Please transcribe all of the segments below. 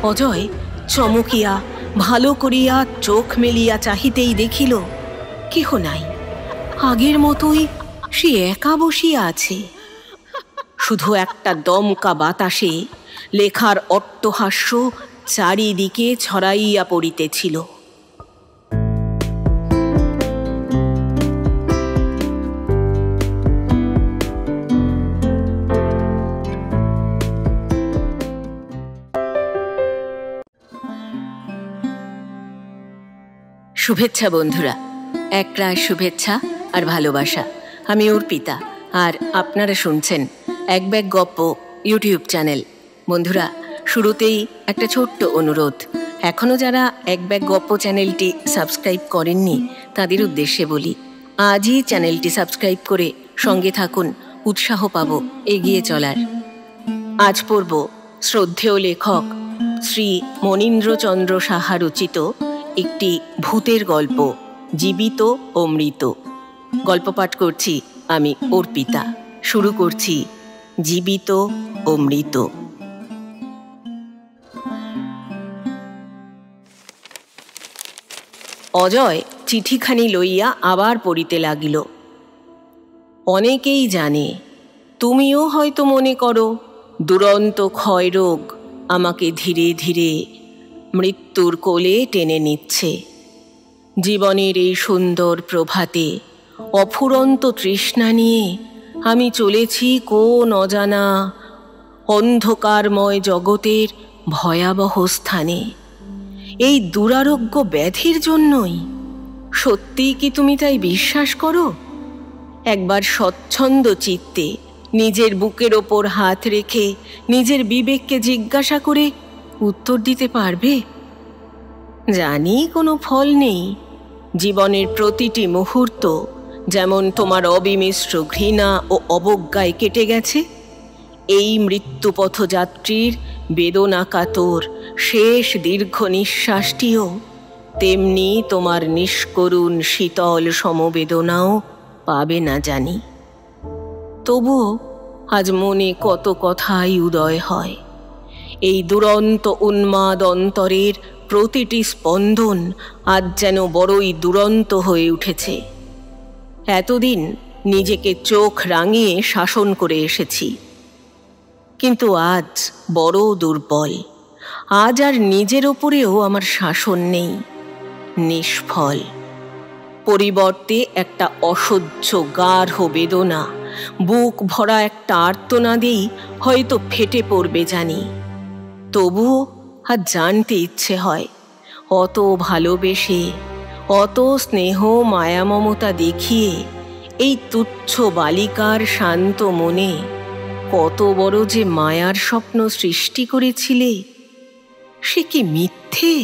অজয় চমকিয়া ভালো করিয়া চোখ মেলিয়া চাহিতেই দেখিল কেহ নাই। আগের মতোই সে একা বসিয়া আছে। শুধু একটা দমকা বাতাসে লেখার অট্টহাস্য চারিদিকে ছড়াইয়া পড়িতেছিল। শুভেচ্ছা বন্ধুরা, একরাশ শুভেচ্ছা আর ভালোবাসা। আমি অর্পিতা, আর আপনারা শুনছেন এক ব্যাগ গপ্প ইউটিউব চ্যানেল। বন্ধুরা, শুরুতেই একটা ছোট্ট অনুরোধ। এখনও যারা এক ব্যাগ গপ্প চ্যানেলটি সাবস্ক্রাইব করেননি তাদের উদ্দেশ্যে বলি, আজই চ্যানেলটি সাবস্ক্রাইব করে সঙ্গে থাকুন, উৎসাহ পাব এগিয়ে চলার। আজ পড়ব শ্রদ্ধেয় লেখক শ্রী মনীন্দ্রচন্দ্র সাহা রচিত একটি ভূতের গল্প, জীবিত ও মৃত। গল্প পাঠ করছি আমি অর্পিতা। শুরু করছি জীবিত ও মৃত। অজয় চিঠিখানি লইয়া আবার পড়িতে লাগিল। অনেকেই জানে, তুমিও হয়তো মনে করো, দুরন্ত ক্ষয়রোগ আমাকে ধীরে ধীরে মৃত্যুর কোলে টেনে নিচ্ছে। জীবনের এই সুন্দর প্রভাতে অফুরন্ত তৃষ্ণা নিয়ে আমি চলেছি কোন অজানা অন্ধকারময় জগতের ভয়াবহ স্থানে। এই দুরারোগ্য ব্যাধির জন্যই। সত্যিই কি তুমি তাই বিশ্বাস করো? একবার স্বচ্ছন্দ চিত্তে নিজের বুকের ওপর হাত রেখে নিজের বিবেককে জিজ্ঞাসা করে উত্তর দিতে পারবে? জানি কোনো ফল নেই। জীবনের প্রতিটি মুহূর্ত যেমন তোমার অবিমিশ্র ঘৃণা ও অবজ্ঞায় কেটে গেছে, এই মৃত্যুপথযাত্রীর বেদনাকাতর শেষ দীর্ঘ নিঃশ্বাসটিও তেমনি তোমার নিষ্করুণ শীতল সমবেদনাও পাবে না জানি। তবুও আজ মনে কত কথাই উদয় হয়। এই দুরন্ত উন্মাদ অন্তরের প্রতিটি স্পন্দন আজ যেন বড়ই দুরন্ত হয়ে উঠেছে। এতদিন নিজেকে চোখ রাঙিয়ে শাসন করে এসেছি, কিন্তু আজ বড় দুর্বল। আজ আর নিজের ওপরেও আমার শাসন নেই, নিষ্ফল। পরিবর্তে একটা অসহ্য গাঢ় বেদনা, বুক ভরা একটা আর্তনাদেই হয়তো ফেটে পড়বে জানি। তবুও আর জানতে ইচ্ছে হয়, অত ভালোবেসে, অত স্নেহ মায়া মমতা দেখিয়ে এই তুচ্ছ বালিকার শান্ত মনে কত বড় যে মায়ার স্বপ্ন সৃষ্টি করেছিলে। সে কি মিথ্যে?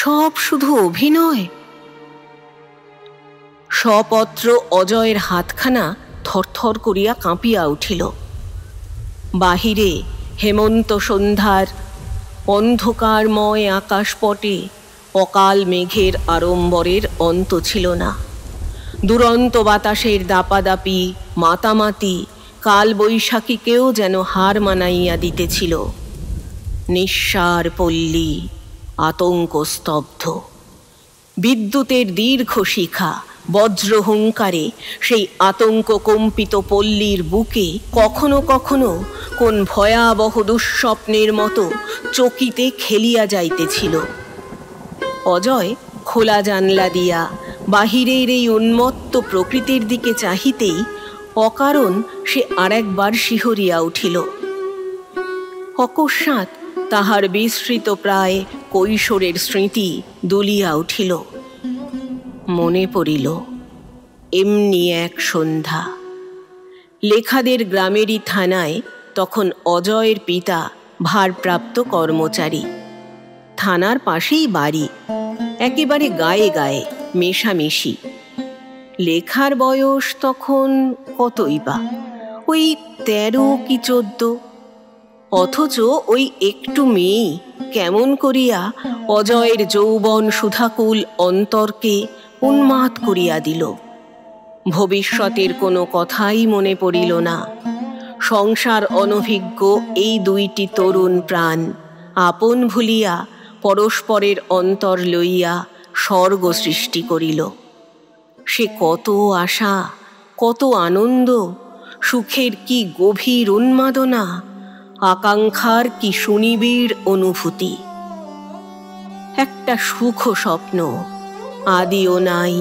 সব শুধু অভিনয়? স্বপত্র অজয়ের হাতখানা থরথর করিয়া কাঁপিয়া উঠিল। বাহিরে হেমন্ত সন্ধ্যার অন্ধকারময় আকাশপটে অকাল মেঘের আড়ম্বরের অন্ত ছিল না। দুরন্ত বাতাসের দাপাদাপি মাতামাতি কাল বৈশাখীকেও যেন হার মানাইয়া দিতেছিল। নিঃসার পল্লী আতঙ্ক স্তব্ধ। বিদ্যুতের দীর্ঘ শিখা বজ্র হুঙ্কারে সেই আতঙ্ক কম্পিত পল্লীর বুকে কখনো কখনো কোন ভয়াবহ দুঃস্বপ্নের মতো চকিতে খেলিয়া যাইতেছিল। অজয় খোলা জানলা দিয়া বাহিরের এই উন্মত্ত প্রকৃতির দিকে চাহিতেই অকারণ সে আরেকবার শিহরিয়া উঠিল। অকস্মাৎ তাহার বিস্মৃত প্রায় কৈশোরের স্মৃতি দুলিয়া উঠিল। মনে পড়িল এমনি এক সন্ধ্যা। লেখাদের গ্রামেরই থানায় তখন অজয়ের পিতা ভারপ্রাপ্ত কর্মচারী। থানার পাশেই বাড়ি, একেবারে গায়ে গায়ে মেশামেশি। লেখার বয়স তখন কতই বা, ওই 13 কি 14। অথচ ওই একটু মেয়েই কেমন করিয়া অজয়ের যৌবন সুধাকুল অন্তরকে উন্মাদ করিয়া দিল। ভবিষ্যতের কোনো কথাই মনে পড়িল না। সংসার অনভিজ্ঞ এই দুইটি তরুণ প্রাণ আপন ভুলিয়া পরস্পরের অন্তর লইয়া স্বর্গ সৃষ্টি করিল। সে কত আশা, কত আনন্দ, সুখের কি গভীর উন্মাদনা, আকাঙ্ক্ষার কি সুনিবিড় অনুভূতি। একটা সুখ স্বপ্ন, আদিও নাই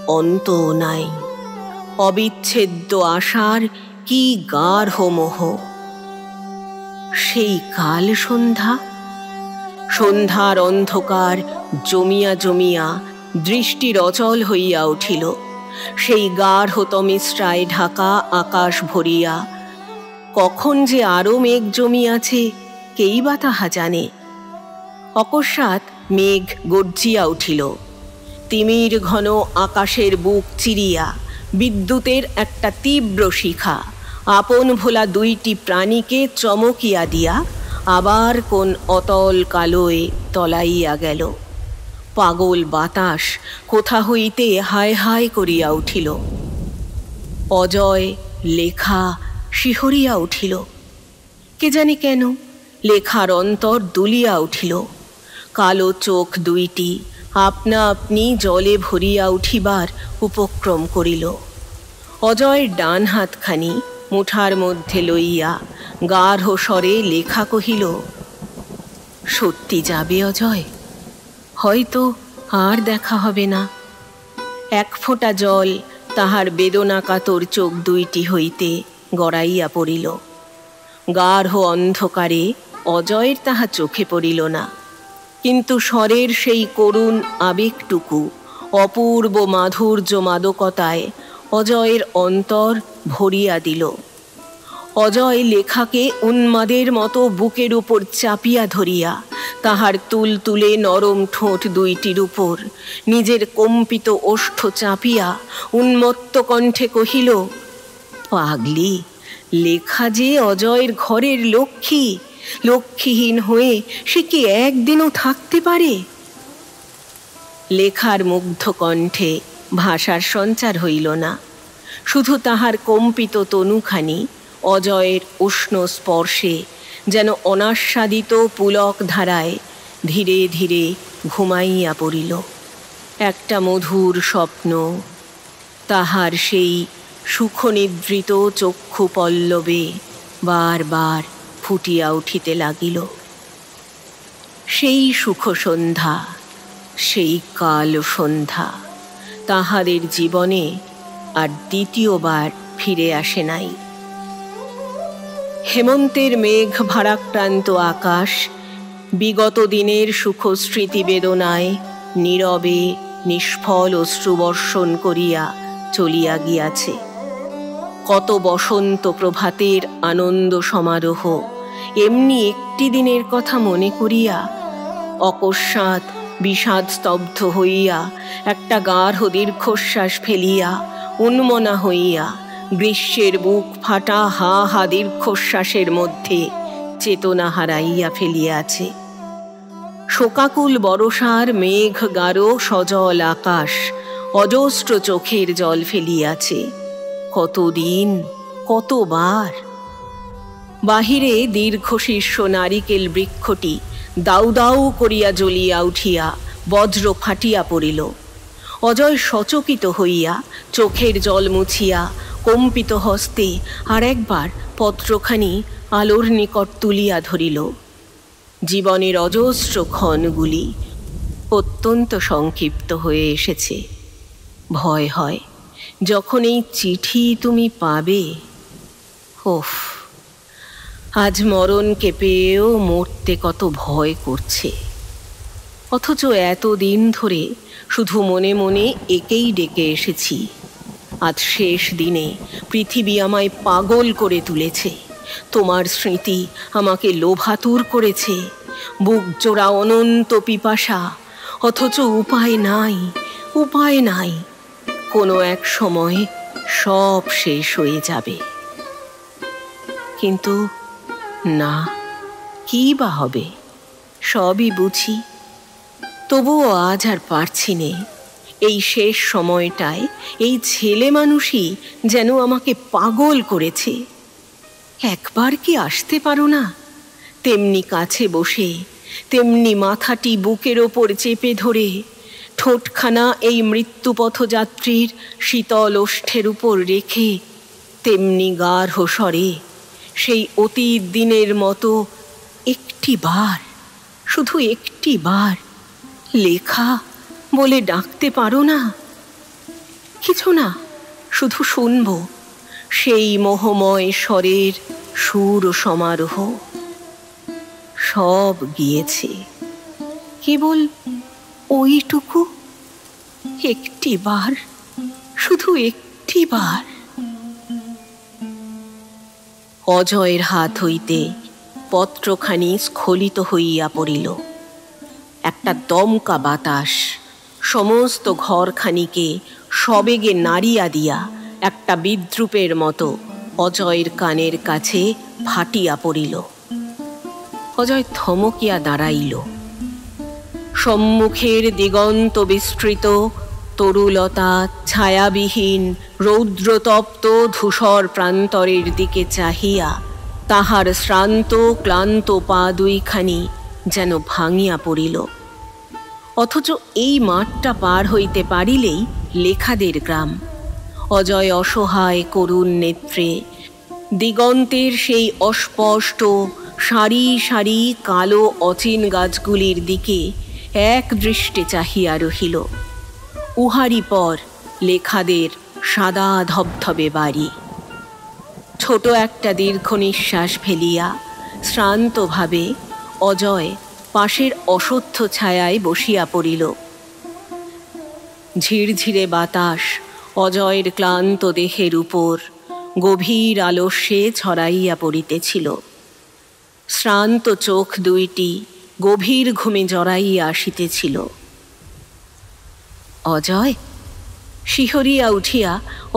অন্তও নাই, অবিচ্ছেদ্য আশার কি গাঢ় মোহ। সেই কাল সন্ধ্যা, সন্ধ্যার অন্ধকার জমিয়া জমিয়া দৃষ্টির অচল হইয়া উঠিল। সেই গাঢ় তমিস্রায় ঢাকা আকাশ ভরিয়া কখন যে আরো মেঘ জমিয়াছে কেই বা তাহা জানে। অকস্মাৎ মেঘ গর্জিয়া উঠিল। তিমির ঘন আকাশের বুক চিরিয়া বিদ্যুতের একটা তীব্র শিখা আপন ভোলা দুইটি প্রাণীকে চমকিয়া দিয়া আবার কোন অতল কালোয় তলাইয়া গেল। পাগল বাতাস কোথা হইতে হায় হায় করিয়া উঠিল। অজয় লেখা শিহরিয়া উঠিল। কে জানি কেন লেখার অন্তর দুলিয়া উঠিল। কালো চোখ দুইটি আপনা আপনি জলে ভরিয়া উঠিবার উপক্রম করিল। অজয়ের ডান হাতখানি মুঠার মধ্যে লইয়া গাঢ় স্বরে লেখা কহিল, সত্যি যাবে অজয়? হয়তো আর দেখা হবে না। এক ফোঁটা জল তাহার বেদনাকাতর চোখ দুইটি হইতে গড়াইয়া পড়িল। গাঢ় অন্ধকারে অজয়ের তাহা চোখে পড়িল না, কিন্তু স্বরের সেই করুণ আবেগটুকু অপূর্ব মাধুর্য মাদকতায় অজয়ের অন্তর ভরিয়া দিল। অজয় লেখাকে উন্মাদের মতো বুকের উপর চাপিয়া ধরিয়া তাহার তুলতুলে নরম ঠোঁট দুইটির উপর নিজের কম্পিত ওষ্ঠ চাপিয়া উন্মত্ত কণ্ঠে কহিল, পাগলি, লেখা যে অজয়ের ঘরের লক্ষ্মী। লক্ষ্মীহীন হয়ে সে কি একদিনও থাকতে পারে? লেখার মুগ্ধ কণ্ঠে ভাষার সঞ্চার হইল না, শুধু তাহার কম্পিত তনুখানি অজয়ের উষ্ণ স্পর্শে যেন অনাস্বাদিত পুলক ধারায় ধীরে ধীরে ঘুমাইয়া পড়িল। একটা মধুর স্বপ্ন তাহার সেই সুখনিদ্রিত চক্ষু পল্লবে বারবার ফুটিয়া উঠিতে লাগিল। সেই সুখ সন্ধ্যা, সেই কাল সন্ধ্যা তাহাদের জীবনে আর দ্বিতীয়বার ফিরে আসে নাই। হেমন্তের মেঘ ভারাক্রান্ত আকাশ বিগত দিনের সুখ স্মৃতি বেদনায় নীরবে নিষ্ফল অশ্রুবর্ষণ করিয়া চলিয়া গিয়াছে। কত বসন্ত প্রভাতের আনন্দ সমারোহ এমনি একটি দিনের কথা মনে করিয়া অকস্মাৎ বিষাদ স্তব্ধ হইয়া একটা গাঢ় দীর্ঘশ্বাস ফেলিয়া উন্মনা হইয়া গ্রীষ্মের বুক ফাটা হা হা দীর্ঘশ্বাসের মধ্যে চেতনা হারাইয়া ফেলিয়াছে। শোকাকুল বরষার মেঘ গাঢ় সজল আকাশ অজস্র চোখের জল ফেলিয়াছে। কতদিন, কতবার। বাহিরে দীর্ঘশীর্ষ নারিকেল বৃক্ষটি দাউ দাউ করিয়া জ্বলিয়া উঠিয়া বজ্র ফাটিয়া পড়িল। অজয় সচকিত হইয়া চোখের জল মুছিয়া কম্পিত হস্তে আর একবার পত্রখানি আলোর নিকট তুলিয়া ধরিল। জীবনের অজস্র ক্ষণগুলি অত্যন্ত সংক্ষিপ্ত হয়ে এসেছে। ভয় হয় যখন এই চিঠি তুমি পাবে। ওফ, আজ মরণকে পেয়েও মরতে কত ভয় করছে। অথচ এতদিন ধরে শুধু মনে মনে একেই ডেকে এসেছি। আজ শেষ দিনে পৃথিবী আমায় পাগল করে তুলেছে। তোমার স্মৃতি আমাকে লোভাতুর করেছে। বুক জোড়া অনন্ত পিপাসা, অথচ উপায় নাই, উপায় নাই। কোনো এক সময় সব শেষ হয়ে যাবে। কিন্তু না, কি বা হবে, সবই বুঝি। তবুও আজ আর পারছি নে। এই শেষ সময়টায় এই ছেলে মানুষই যেন আমাকে পাগল করেছে। একবার কি আসতে পারো না? তেমনি কাছে বসে তেমনি মাথাটি বুকের ওপর চেপে ধরে ঠোঁটখানা এই মৃত্যুপথযাত্রীর শীতল ওষ্ঠের উপর রেখে তেমনি গাঢ় স্বরে সেই অতীত দিনের মতো একটি বার, শুধু একটি বার লেখা বলে ডাকতে পারো না? কিছু না, শুধু শুনব সেই মোহময় স্বরের সুর ও সমারোহ। সব গিয়েছে, কেবল ওইটুকু একটি বার, শুধু একটি বার। অজয়ের হাত হইতে পত্রখানি স্খলিত হইয়া পড়িল। একটা দমকা বাতাস সমস্ত ঘরখানিকে সবেগে নাড়িয়া দিয়া একটা বিদ্রূপের মতো অজয়ের কানের কাছে ফাটিয়া পড়িল। অজয় থমকিয়া দাঁড়াইল। সম্মুখের দিগন্ত বিস্তৃত তরুলতা ছায়াবিহীন রৌদ্রতপ্ত ধূসর প্রান্তরের দিকে চাহিয়া তাহার শ্রান্ত ক্লান্ত পা দুইখানি যেন ভাঙিয়া পড়িল। অথচ এই মাঠটা পার হইতে পারিলেই লেখাদের গ্রাম। অজয় অসহায় করুণ নেত্রে দিগন্তের সেই অস্পষ্ট সারি সারি কালো অচিন গাছগুলির দিকে এক দৃষ্টে চাহিয়া রহিল। উহারি পর লেখাদের সাদা ধবধবে বাড়ি। ছোট একটা দীর্ঘ নিঃশ্বাস ফেলিয়া শ্রান্তভাবে অজয় পাশের অশ্বত্থ ছায়ায় বসিয়া পড়িল। ঝিরঝিরে বাতাস অজয়ের ক্লান্ত দেহের উপর গভীর আলস্যে ছড়াইয়া পড়িতেছিল। শ্রান্ত চোখ দুইটি গভীর ঘুমে জড়াইয়া আসিতেছিল। অজয়! শিহরিয়া উঠিয়া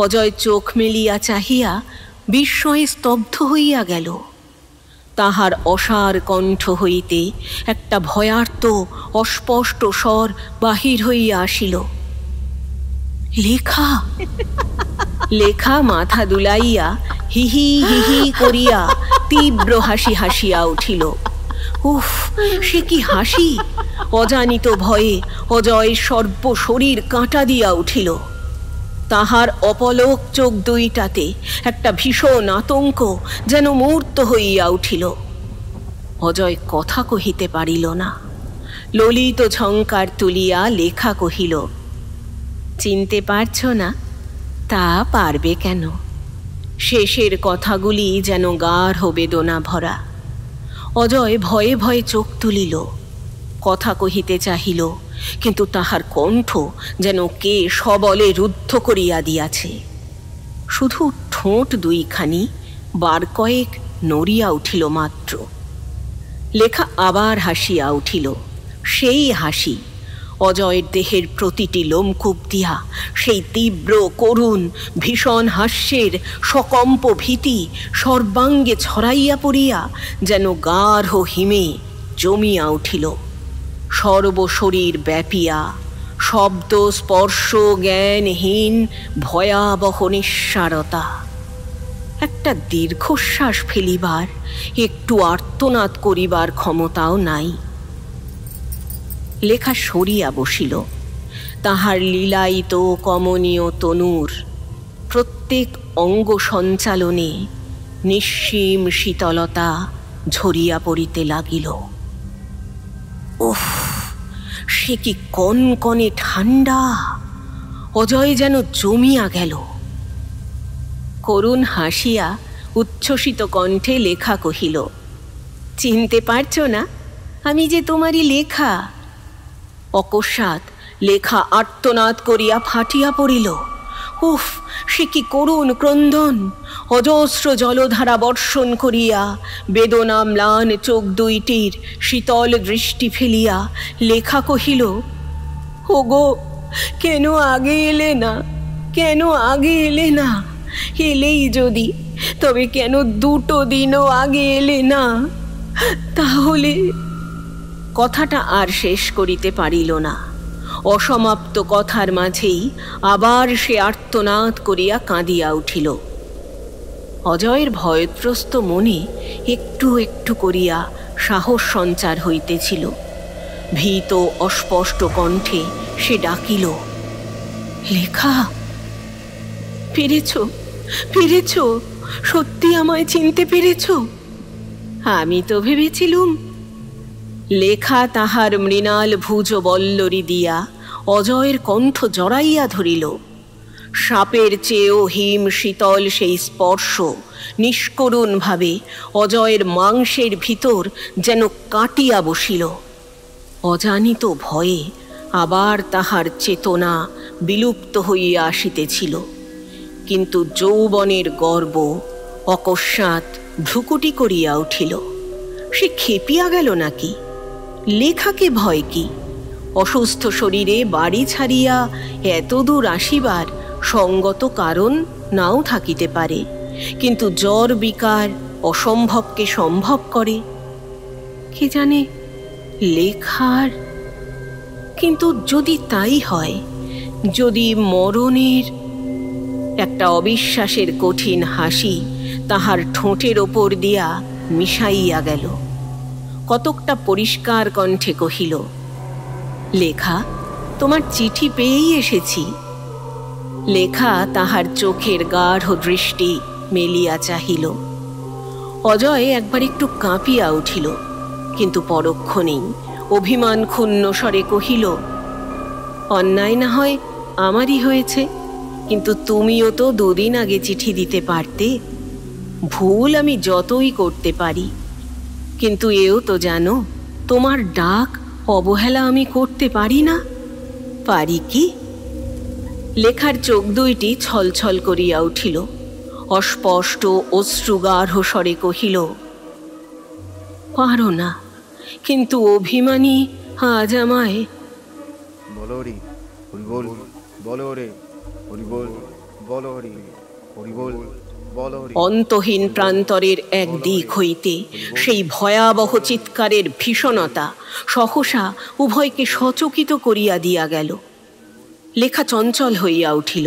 অজয় চোখ মেলিয়া চাহিয়া বিস্ময়ে স্তব্ধ হইয়া গেল। তাহার অসার কণ্ঠ হইতে একটা ভয়ার্ত অস্পষ্ট স্বর বাহির হইয়া আসিল। লেখা! লেখা মাথা দুলাইয়া হিহি হিহি করিয়া তীব্র হাসি হাসিয়া উঠিল। উফ, সে কি হাসি! অজানিত ভয়ে অজয়ের সর্বশরীর কাঁটা দিয়া উঠিল। তাহার অপলক চোখ দুইটাতে একটা ভীষণ আতঙ্ক যেন মূর্ত হইয়া উঠিল। অজয় কথা কহিতে পারিল না। ললিত ঝঙ্কার তুলিয়া লেখা কহিল, চিনতে পারছ না? তা পারবে কেন? শেষের কথাগুলি যেন গাঢ় বেদনা ভরা। অজয় ভয়ে ভয়ে চোখ তুলিল, কথা কহিতে চাহিল, কিন্তু তাহার কণ্ঠ যেন কে সবলে রুদ্ধ করিয়া দিয়াছে। শুধু ঠোঁট দুইখানি বার কয়েক নড়িয়া উঠিল মাত্র। লেখা আবার হাসিয়া উঠিল, সেই হাসি অজয়ের দেহের প্রতিটি লোমকূপ দিয়া সেই তীব্র করুণ ভীষণ হাস্যের সকম্প ভীতি সর্বাঙ্গে ছড়াইয়া পড়িয়া যেন গাঢ় হিমে জমিয়া উঠিল। সর্বশরীর ব্যাপিয়া শব্দ স্পর্শ জ্ঞানহীন ভয়াবহ নিঃসারতা। একটা দীর্ঘশ্বাস ফেলিবার, একটু আর্তনাদ করিবার ক্ষমতাও নাই। লেখা সরিয়া বসিল। তাহার লীলায়িত কমনীয় তনুর প্রত্যেক অঙ্গ সঞ্চালনে নিঃসীম শীতলতা ঝরিয়া পড়িতে লাগিল। উফ, সে কি কনকনে ঠান্ডা! অজয় যেন জমিয়া গেল। করুণ হাসিয়া উচ্ছ্বসিত কণ্ঠে লেখা কহিল, চিনতে পারছ না? আমি যে তোমারই লেখা। অকস্মাৎ লেখা আর্তনাদ করিয়া ফাটিয়া পড়িল। উফ, সে কি করুণ ক্রন্দন! অজস্র জলধারা বর্ষণ করিয়া বেদনা ম্লান চোখ দুইটির শীতল দৃষ্টি ফেলিয়া লেখা কহিল, ওগো, কেন আগে এলে না? কেন আগে এলে না? এলেই যদি, তবে কেন 2 দিনও আগে এলে না? তাহলে... কথাটা আর শেষ করিতে পারিল না। অসমাপ্ত কথার মাঝেই আবার সে আর্তনাদ করিয়া কাঁদিয়া উঠিল। অজয়ের ভয়ত্রস্ত মনে একটু একটু করিয়া সাহস সঞ্চার হইতেছিল। ভীত অস্পষ্ট কণ্ঠে সে ডাকিল, লেখা, পেরেছ, পেরেছ, সত্যি আমায় চিনতে পেরেছ? আমি তো ভেবেছিলুম। লেখা তাহার মৃণাল ভুজ বল্লরি দিয়া অজয়ের কণ্ঠ জড়াইয়া ধরিল। সাপের চেয়েও হিম শীতল সেই স্পর্শ নিষ্করুণভাবে অজয়ের মাংসের ভিতর যেন কাটিয়া বসিল। অজানিত ভয়ে আবার তাহার চেতনা বিলুপ্ত হইয়া আসিতেছিল। কিন্তু যৌবনের গর্ব অকস্মাৎ ভ্রুকুটি করিয়া উঠিল। সে খেপিয়া গেল নাকি? লেখাকে ভয় কি? অসুস্থ শরীরে বাড়ি ছাড়িয়া এত দূর আসিবার সঙ্গত কারণ নাও থাকিতে পারে, কিন্তু জ্বর বিকার অসম্ভবকে সম্ভব করে। কে জানে লেখার? কিন্তু যদি তাই হয়, যদি মরণের... একটা অবিশ্বাসের কঠিন হাসি তাহার ঠোঁটের ওপর দিয়া মিশাইয়া গেল। কতকটা পরিষ্কার কণ্ঠে কহিল, লেখা, তোমার চিঠি পেয়েই এসেছি। লেখা তাহার চোখের গাঢ় দৃষ্টি মেলিয়া চাহিল। অজয় একবার একটু কাঁপিয়া উঠিল, কিন্তু পরক্ষণেই অভিমান ক্ষুণ্ণ স্বরে কহিল, অন্যায় না হয় আমারই হয়েছে, কিন্তু তুমিও তো দুদিন আগে চিঠি দিতে পারতে। ভুল আমি যতই করতে পারি, কিন্তু এও তো জানো তোমার ডাক অবহেলা আমি করতে পারি না। পারি কি? লেখার চোখ দুইটি ছলছল করিয়া উঠিল। অস্পষ্ট অশ্রুগাঢ় স্বরে কহিল, পারো না, কিন্তু অভিমানী আজ আমায়... বলো রে হরিবোল, বলো রে হরিবোল, বলো রে হরিবোল, বলো রে। অন্তহীন প্রান্তরের এক দিক হইতে সেই ভয়াবহ চিৎকারের ভীষণতা সহসা উভয়কে সচকিত করিয়া দিয়া গেল। লেখা চঞ্চল হইয়া উঠিল।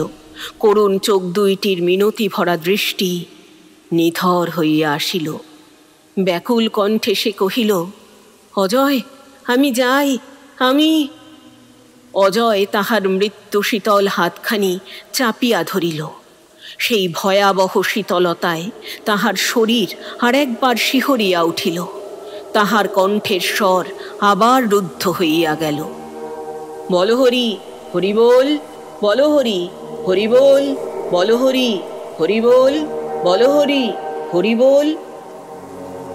করুণ চোখ দুইটির মিনতি ভরা দৃষ্টি নিথর হইয়া আসিল। ব্যাকুল কণ্ঠে সে কহিল, অজয়, আমি যাই, আমি... অজয় তাহার মৃত্যু শীতল হাতখানি চাপিয়া ধরিল। সেই ভয়াবহ শীতলতায় তাহার শরীর আর একবার শিহরিয়া উঠিল। তাহার কণ্ঠের স্বর আবার রুদ্ধ হইয়া গেল, বলো হরি, হরিবোল, বলো হরি, হরিবোল, বলো হরি, হরিবোল, বলো হরি, হরিবোল।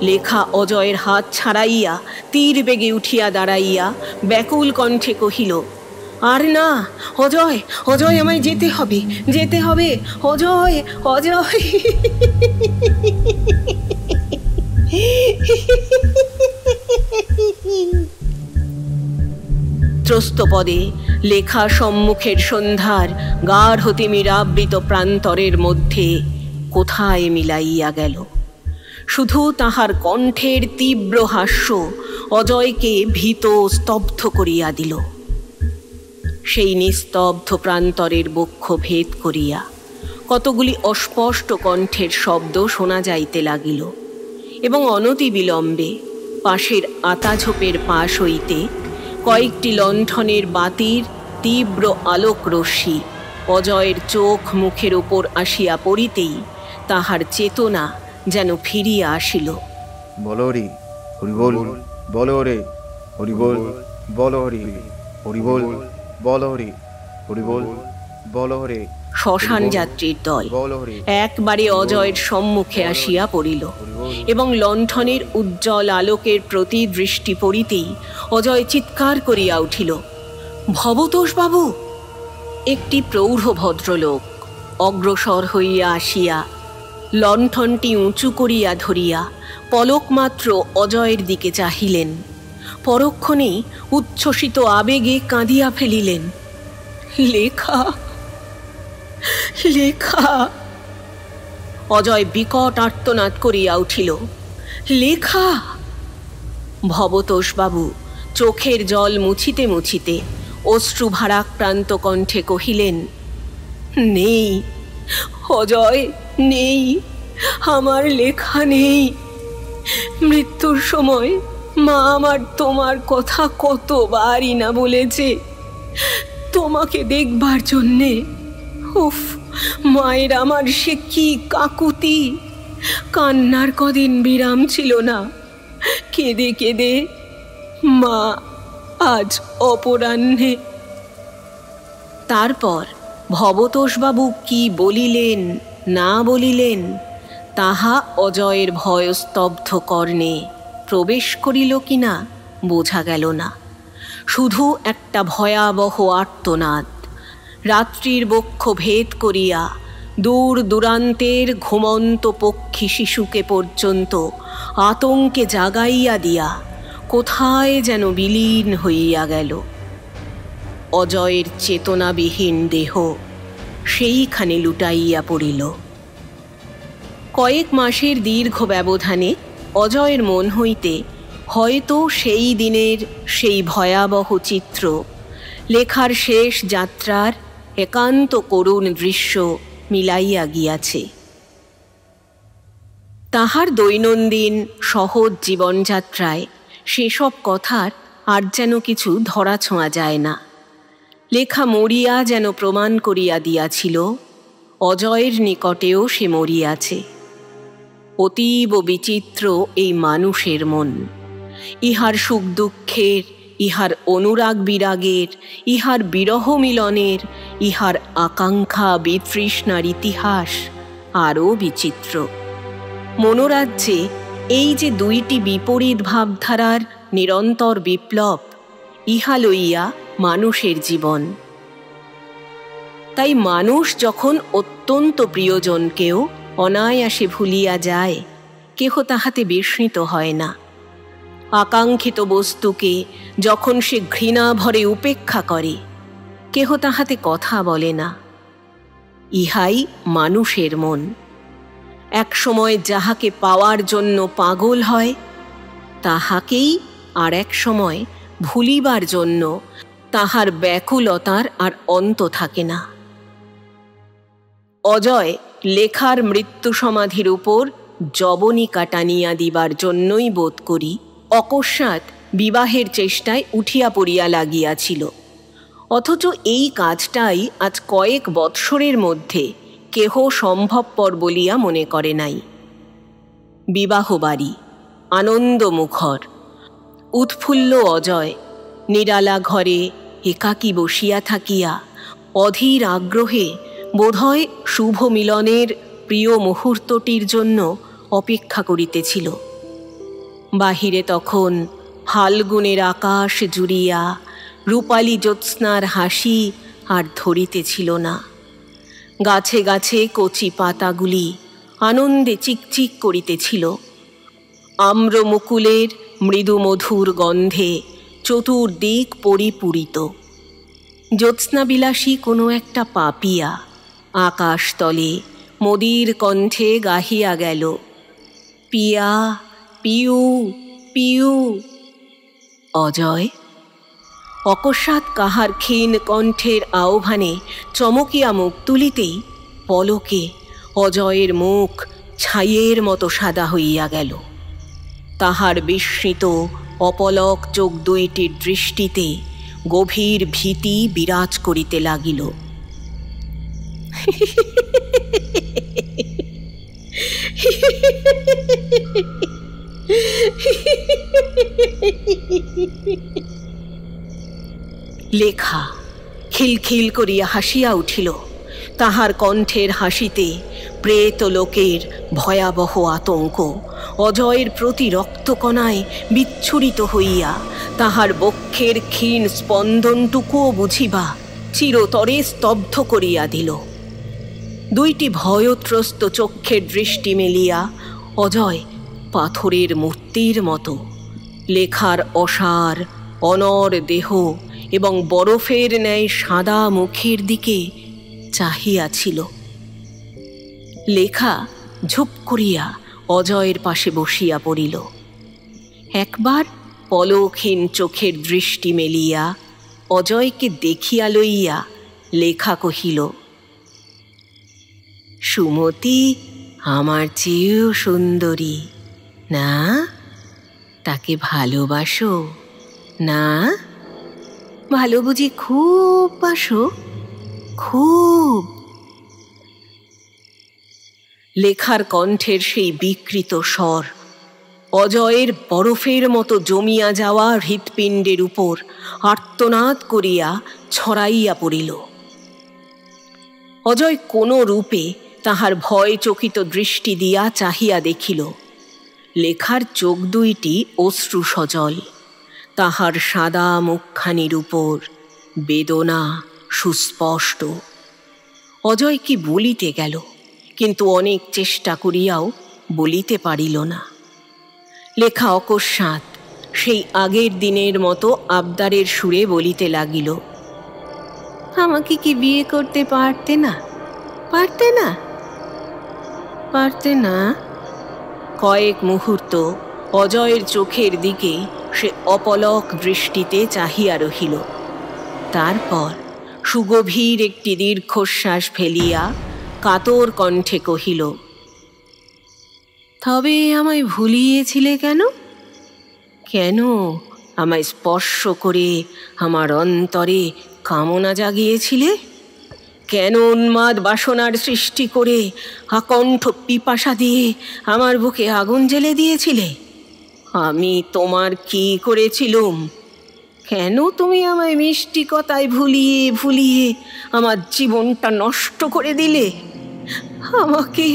লেখা অজয়ের হাত ছাড়াইয়া তীর বেগে উঠিয়া দাঁড়াইয়া ব্যাকুল কণ্ঠে কহিল, আর না, অজয়, অজয়, আমায় যেতে হবে, যেতে হবে, অজয়, অজয়। ত্রস্তপদে লেখা সম্মুখের সন্ধ্যার গাঢ় তিমিরাবৃত প্রান্তরের মধ্যে কোথায় মিলাইয়া গেল। শুধু তাহার কণ্ঠের তীব্র হাস্য অজয়কে ভীত স্তব্ধ করিয়া দিল। সেই নিস্তব্ধ প্রান্তরের বক্ষ ভেদ করিয়া কতগুলি অস্পষ্ট কণ্ঠের শব্দ শোনা যাইতে লাগিল, এবং অনতিবিলম্বে পাশের আতাঝোপের পাশ হইতে কয়েকটি লণ্ঠনের বাতির তীব্র আলোক রশ্মি অজয়ের চোখ মুখের উপর আসিয়া পড়িতেই তাহার চেতনা যেন ফিরিয়া আসিল। বলো রে হরিবোল, বলো রে হরিবোল, বলো রে হরিবোল, বলো রে হরিবোল, বলো রে। শ্মশান যাত্রীর দল একবারে অজয়ের সম্মুখে আসিয়া পড়িল, এবং লণ্ঠনের উজ্জ্বল আলোকের প্রতি দৃষ্টি পড়িতেই অজয় চিৎকার করিয়া উঠিল, ভবতোষ বাবু! একটি প্রৌঢ় ভদ্রলোক অগ্রসর হইয়া আসিয়া লণ্ঠনটি উঁচু করিয়া ধরিয়া পলকমাত্র অজয়ের দিকে চাহিলেন। পরক্ষণেই উচ্ছ্বসিত আবেগে কাঁদিয়া ফেলিলেন, লেখা, লেখা! অজয় বিকট আর্তনাদ করিয়া উঠিল, লেখা! ভবতোষবাবু চোখের জল মুছিতে মুছিতে অশ্রু ভারাক্রান্ত কণ্ঠে কহিলেন, নেই অজয়, নেই, আমার লেখা নেই। মৃত্যুর সময় মা আমার তোমার কথা কতবারই না বলেছে, তোমাকে দেখবার জন্যে। উফ, মায়ের আমার সে কি কাকুতি! কান্নার কদিন বিরাম ছিল না। কেঁদে কেঁদে মা আজ অপরাহ্নে। তারপর ভবতোষবাবু কি বলিলেন না বলিলেন তাহা অজয়ের ভয়স্তব্ধ কর্ণে প্রবেশ করিল কিনা বোঝা গেল না। শুধু একটা ভয়াবহ আর্তনাদ রাত্রির বক্ষ ভেদ করিয়া দূর দূরান্তের ঘুমন্ত পক্ষী শিশুকে পর্যন্ত আতঙ্কে জাগাইয়া দিয়া কোথায় যেন বিলীন হইয়া গেল। অজয়ের চেতনাবিহীন দেহ সেইখানে লুটাইয়া পড়িল। কয়েক মাসের দীর্ঘ ব্যবধানে অজয়ের মন হইতে হয়তো সেই দিনের সেই ভয়াবহ চিত্র, লেখার শেষ যাত্রার একান্ত করুণ দৃশ্য মিলাইয়া গিয়াছে। তাহার দৈনন্দিন সহজ জীবনযাত্রায় সেসব কথার আর যেন কিছু ধরাছোঁয়া যায় না। লেখা মরিয়া যেন প্রমাণ করিয়া দিয়াছিল অজয়ের নিকটেও সে মরিয়াছে। অতীব বিচিত্র এই মানুষের মন। ইহার সুখ দুঃখের, ইহার অনুরাগ বিরাগের, ইহার বিরহ মিলনের, ইহার আকাঙ্ক্ষা বিতৃষ্ণার ইতিহাস আরও বিচিত্র। মনোরাজ্যে এই যে দুইটি বিপরীত ভাবধারার নিরন্তর বিপ্লব, ইহা লইয়া মানুষের জীবন। তাই মানুষ যখন অত্যন্ত প্রিয়জনকেও অনায়াসে ভুলিয়া যায়, কেহ তাহাতে বিস্মিত হয় না। আকাঙ্ক্ষিত বস্তুকে যখন সে ঘৃণা ভরে উপেক্ষা করে, কেহ তাহাতে কথা বলে না। ইহাই মানুষের মন। এক সময় যাহাকে পাওয়ার জন্য পাগল হয়, তাহাকেই আর এক সময় ভুলিবার জন্য তাহার ব্যাকুলতার আর অন্ত থাকে না। অজয় লেখার মৃত্যু সমাধির উপর জবনিকা টানিয়া দিবার জন্যই বোধ করি অকস্মাৎ বিবাহের চেষ্টায় উঠিয়া পড়িয়া লাগিয়াছিল। অথচ এই কাজটাই আজ কয়েক বৎসরের মধ্যে কেহ সম্ভবপর বলিয়া মনে করে নাই। বিবাহ বাড়ি, আনন্দমুখর, উৎফুল্ল অজয় নিরালা ঘরে একাকী বসিয়া থাকিয়া অধীর আগ্রহে বোধহয় শুভ মিলনের প্রিয় মুহূর্তটির জন্য অপেক্ষা করিতেছিল। বাহিরে তখন ফাল্গুনের আকাশ জুড়িয়া রূপালী জ্যোৎস্নার হাসি আর ধরিতেছিল না। গাছে গাছে কচি পাতাগুলি আনন্দে চিকচিক করিতেছিল। আম্রমুকুলের মৃদু মধুর গন্ধে চতুর্দিক পরিপূরিত। জ্যোৎস্নাবিলাসী কোনো একটা পাপিয়া আকাশতলে মদির কণ্ঠে গাহিয়া গেল, পিয়া পিউ পিউ। অজয় অকস্মাৎ কাহার ক্ষীণ কণ্ঠের আহ্বানে চমকিয়া মুখ তুলিতেই পলকে অজয়ের মুখ ছাইয়ের মতো সাদা হইয়া গেল। তাহার বিস্মিত অপলক চোখ দুইটির দৃষ্টিতে গভীর ভীতি বিরাজ করিতে লাগিল। লেখা খিলখিল করিয়া হাসিয়া উঠিল। তাহার কণ্ঠের হাসিতে প্রেত লোকের ভয়াবহ আতঙ্ক অজয়ের প্রতি রক্তকণায় বিচ্ছুরিত হইয়া তাহার বক্ষের ক্ষীণ স্পন্দনটুকুও বুঝিবা চিরতরে স্তব্ধ করিয়া দিল। দুইটি ভয়ত্রস্ত চক্ষের দৃষ্টি মেলিয়া অজয় পাথরের মূর্তির মতো লেখার অসার অনর দেহ এবং বরফের ন্যায় সাদা মুখের দিকে চাহিয়াছিল। লেখা ঝুপ করিয়া অজয়ের পাশে বসিয়া পড়িল। একবার পলকহীন চোখের দৃষ্টি মেলিয়া অজয়কে দেখিয়া লইয়া লেখা কহিল, সুমতি আমার চেয়েও সুন্দরী না? তাকে ভালোবাসো না? ভালো বুঝি খুব বাসো? খুব। লেখার কণ্ঠের সেই বিকৃত স্বর অজয়ের বরফের মতো জমিয়া যাওয়া হৃৎপিণ্ডের উপর আর্তনাদ করিয়া ছড়াইয়া পড়িল। অজয় কোনো রূপে তাহার ভয় চকিত দৃষ্টি দিয়া চাহিয়া দেখিল। লেখার চোখ দুইটি অশ্রু সজল, তাহার সাদা মুখখানির উপর বেদনা সুস্পষ্ট। অজয় কি বলিতে গেল, কিন্তু অনেক চেষ্টা করিয়াও বলিতে পারিল না। লেখা অকস্মাৎ সেই আগের দিনের মতো আবদারের সুরে বলিতে লাগিল, আমাকে কি বিয়ে করতে পারতে না? পারতে না? পারতে না? কয়েক মুহূর্ত অজয়ের চোখের দিকে সে অপলক দৃষ্টিতে চাহিয়া রহিল। তারপর সুগভীর একটি দীর্ঘশ্বাস ফেলিয়া কাতর কণ্ঠে কহিল, তবে আমায় ভুলিয়েছিলে কেন? কেন আমায় স্পর্শ করে আমার অন্তরে কামনা জাগিয়েছিলে? কেন উন্মাদ বাসনার সৃষ্টি করে আকণ্ঠ পিপাসা দিয়ে আমার বুকে আগুন জ্বেলে দিয়েছিলে? আমি তোমার কি করেছিলুম? কেন তুমি আমায় মিষ্টি কথায় ভুলিয়ে ভুলিয়ে আমার জীবনটা নষ্ট করে দিলে? আমাকে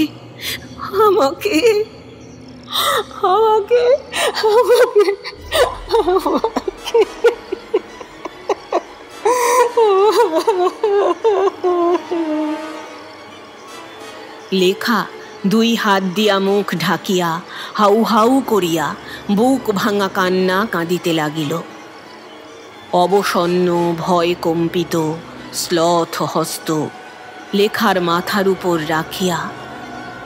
আমাকে আমাকে আমাকে লেখা দুই হাত দিয়া মুখ ঢাকিয়া হাউ হাউ করিয়া বুক ভাঙা কান্না কাঁদিতে লাগিল। অবসন্ন ভয় কম্পিত শ্লথ হস্ত লেখার মাথার উপর রাখিয়া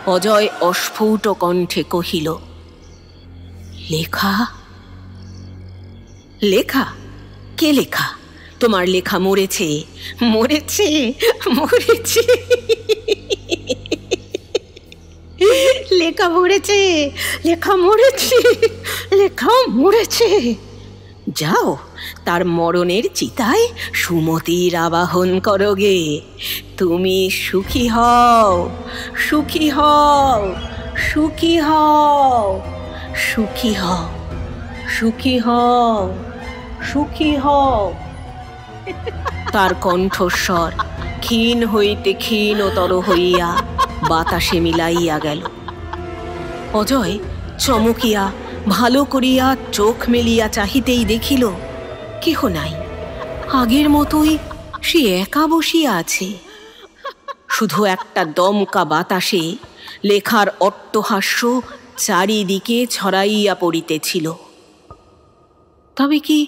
অজয় অস্ফুট কণ্ঠে কহিল, লেখা? লেখা? কে লেখা? তোমার লেখা মরেছে, মরেছে, মরেছে। লেখা মরেছে, লেখা মরেছে, লেখা মরেছে। যাও, তার মরণের চিতায় সুমতির আবাহন করো গে। তুমি সুখী হও, সুখী হও, সুখী হও, সুখী হও, সুখী হও, সুখী হও। তার কণ্ঠস্বর ক্ষীণ হইতে ক্ষীণতর হইয়া বাতাসে মিলাইয়া গেল। অজয় চমকিয়া ভালো করিয়া চোখ মেলিয়া চাহিতেই দেখিল কেহ নাই। আগের মতোই সে একা বসিয়া আছে। শুধু একটা দমকা বাতাসে লেখার অট্টহাস্য চারিদিকে ছড়াইয়া পড়িতেছিল। তবে কি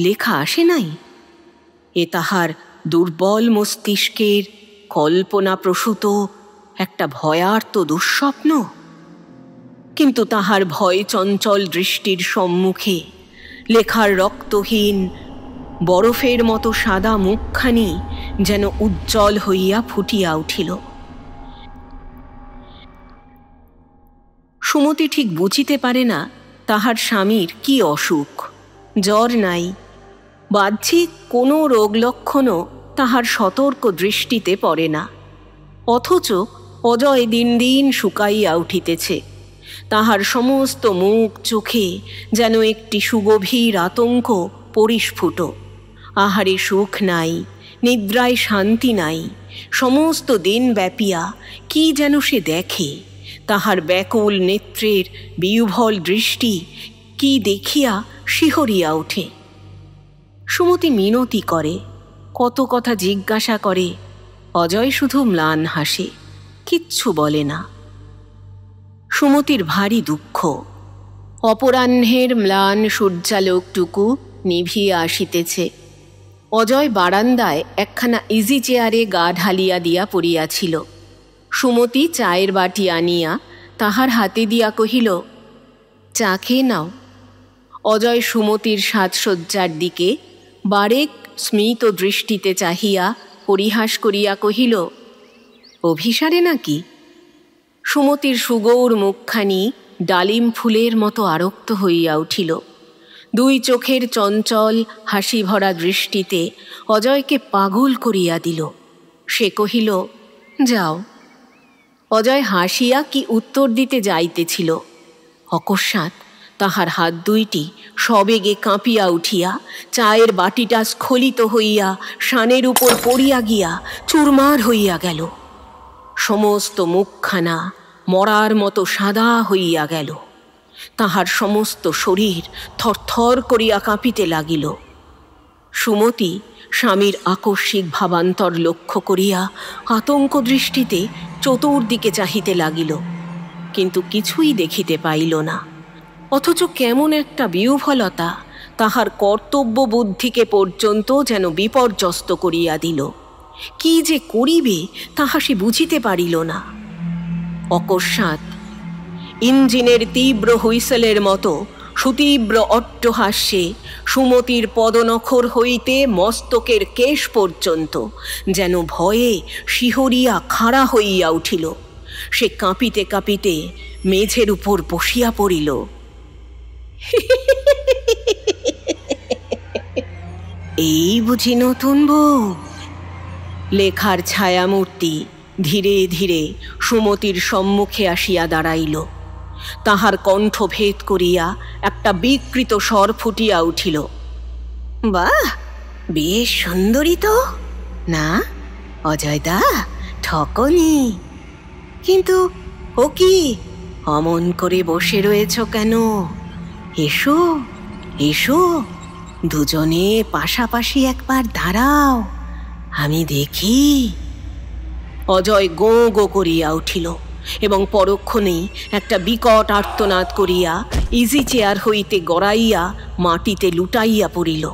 লেখা আসে নাই? এ তাহার দুর্বল মস্তিষ্কের কল্পনাপ্রসূত একটা ভয়ার্ত দুঃস্বপ্ন। কিন্তু তাহার ভয় চঞ্চল দৃষ্টির সম্মুখে লেখার রক্তহীন বরফের মতো সাদা মুখখানি যেন উজ্জ্বল হইয়া ফুটিয়া উঠিল। সুমতি ঠিক বুঝিতে পারে না তাহার স্বামীর কি অসুখ। জ্বর নাই, বাহ্যিক কোনো রোগ লক্ষণও তাহার সতর্ক দৃষ্টিতে পড়ে না। অথচ অজয় দিন দিন শুকাইয়া উঠিতেছে। তাহার সমস্ত মুখ চোখে যেন একটি সুগভীর আতঙ্ক পরিস্ফুট। আহারে সুখ নাই, নিদ্রায় শান্তি নাই। সমস্ত দিন ব্যাপিয়া কি যেন সে দেখে। তাহার ব্যাকুল নেত্রের বিহ্বল দৃষ্টি কি দেখিয়া শিহরিয়া ওঠে। সুমতি মিনতি করে, কত কথা জিজ্ঞাসা করে। অজয় শুধু ম্লান হাসে, কিচ্ছু বলে না। সুমতির ভারী দুঃখ। অপরাহ্নের ম্লান সূর্যালোকটুকু নিভিয়া আসিতেছে। অজয় বারান্দায় একখানা ইজি চেয়ারে গা ঢালিয়া দিয়া পড়িয়াছিল। সুমতি চায়ের বাটি আনিয়া তাহার হাতে দিয়া কহিল, চা খেয়ে নাও। অজয় সুমতির সাজসজ্জার দিকে বারেক স্মিত দৃষ্টিতে চাহিয়া পরিহাস করিয়া কহিল, অভিসারে নাকি? সুমতির সুগৌর মুখখানি ডালিম ফুলের মতো আরক্ত হইয়া উঠিল। দুই চোখের চঞ্চল হাসি ভরা দৃষ্টিতে অজয়কে পাগল করিয়া দিল। সে কহিল, যাও। অজয় হাসিয়া কি উত্তর দিতে যাইতেছিল, অকস্মাৎ তাহার হাত দুইটি সবেগে কাঁপিয়া উঠিয়া চায়ের বাটিটা স্খলিত হইয়া শানের উপর পড়িয়া গিয়া চুরমার হইয়া গেল। সমস্ত মুখখানা মরার মতো সাদা হইয়া গেল। তাহার সমস্ত শরীর থরথর করিয়া কাঁপিতে লাগিল। সুমতি স্বামীর আকস্মিক ভাবান্তর লক্ষ্য করিয়া আতঙ্ক দৃষ্টিতে চতুর্দিকে চাহিতে লাগিল, কিন্তু কিছুই দেখিতে পাইল না। অথচ কেমন একটা বিহ্বলতা তাহার কর্তব্য বুদ্ধিকে পর্যন্ত যেন বিপর্যস্ত করিয়া দিল। কি যে করিবে তাহা সে বুঝিতে পারিল না। অকস্মাৎ ইঞ্জিনের তীব্র হুইসেলের মতো সুতীব্র অট্টহাস্যে সুমতির পদনখর হইতে মস্তকের কেশ পর্যন্ত যেন ভয়ে শিহরিয়া খাড়া হইয়া উঠিল। সে কাঁপিতে কাঁপিতে মেঝের উপর বসিয়া পড়িল। এই বুঝি নতুন বউ? লেখার ছায়ামূর্তি ধীরে ধীরে সুমতির সম্মুখে আসিয়া দাঁড়াইল। তাহার কণ্ঠ ভেদ করিয়া একটা বিকৃত স্বর ফুটিয়া উঠিল। বাহ, বেশ সুন্দরী তো না অজয়দা, ঠকনি। কিন্তু ও কি অমন করে বসে রয়েছ কেন? এসো এসো, দুজনে পাশাপাশি একবার দাঁড়াও, আমি দেখি। অজয় গো গো করিয়া উঠিল এবং পরক্ষণেই একটা বিকট আর্তনাদ করিয়া ইজি চেয়ার হইতে গড়াইয়া মাটিতে লুটাইয়া পড়িল।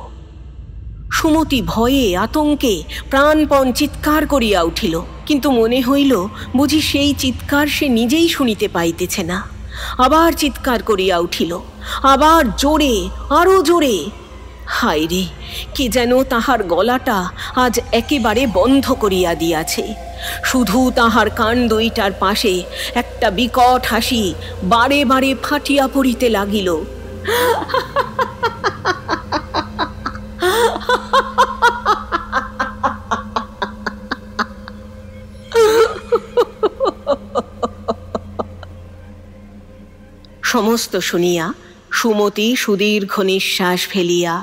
সুমতি ভয়ে আতঙ্কে প্রাণপণ চিৎকার করিয়া উঠিল, কিন্তু মনে হইল বুঝি সেই চিৎকার সে নিজেই শুনিতে পাইতেছে না। আবার চিৎকার করিয়া উঠিল, আবার জোরে, আরো জোরে। হায় রে, কে যেন তাহার গলাটা আজ একেবারে বন্ধ করিয়া দিয়াছে। শুধু তাহার কান দুইটার পাশে একটা বিকট হাসি বারে বারে ফাটিয়া পড়িতে লাগিল। সমস্ত শুনিয়া সুমতি সুদীর্ঘ নিঃশ্বাস ফেলিয়া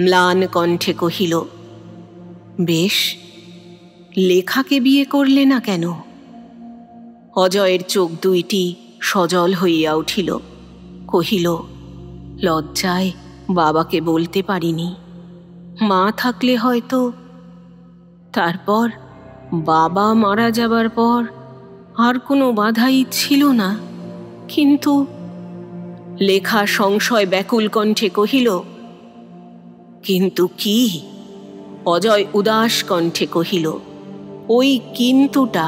ম্লান কণ্ঠে কহিল, বেশ, লেখাকে বিয়ে করলে না কেন? অজয়ের চোখ দুইটি সজল হইয়া উঠিল। কহিল, লজ্জায় বাবাকে বলতে পারিনি। মা থাকলে হয়তো। তারপর বাবা মারা যাবার পর আর কোনো বাধাই ছিল না। কিন্তু লেখা সংশয় ব্যাকুল কণ্ঠে কহিল, কিন্তু কি? অজয় উদাস কণ্ঠে কহিল, ওই কিন্তুটা